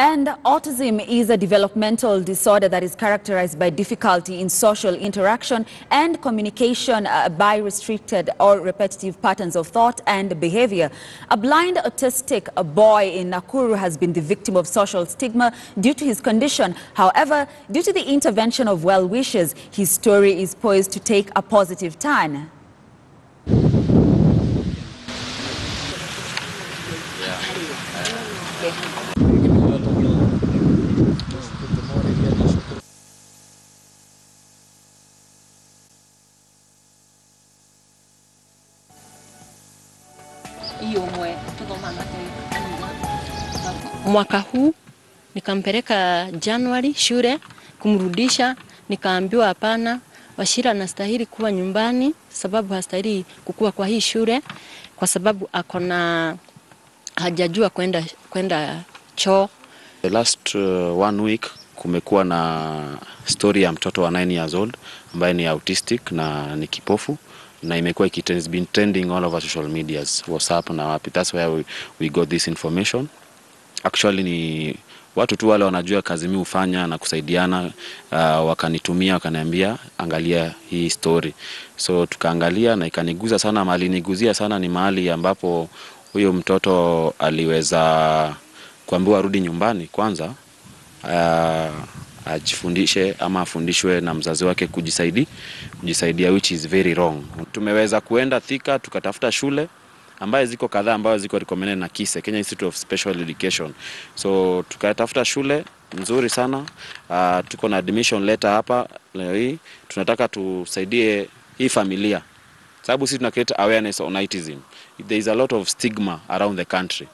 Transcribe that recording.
And autism is a developmental disorder that is characterized by difficulty in social interaction and communication by restricted or repetitive patterns of thought and behavior. A blind autistic boy in Nakuru has been the victim of social stigma due to his condition. However, due to the intervention of well-wishers, his story is poised to take a positive turn. Mwaka huu nikampeleka Januari shule kumrudisha, nikaambiwa hapana, Washira anastahili kuwa nyumbani sababu hastahili kukua kwa hii shule kwa sababu akona hajajua kwenda choo. The last 1 week kumekuwa na story ya mtoto wa 9 years old ambaye ni autistic na ni kipofu, na imekuwa been trending all over social medias, WhatsApp na wapi. That's where we got this information. Actually ni watu tu wale wanajua kazi mimi hufanya na kusaidiana, wakanitumia wakaniambia angalia hii story. So tukaangalia na ikaniguza sana, mahali niguzia sana ni mahali ambapo huyo mtoto aliweza kuambiwa arudi nyumbani kwanza, ajifundishe ama afundishwe na mzazi wake kujisaidia, which is very wrong. Tumeweza kuenda Thika tukatafuta shule ambaye ziko kadhaa ambazo ziko recommended na KISE, Kenya Institute of Special Education. So tukatafuta shule nzuri sana. Tuko na admission letter hapa leo hii. Tunataka tusaidie hii familia sababu sisi tuna create awareness on autism. There is a lot of stigma around the country.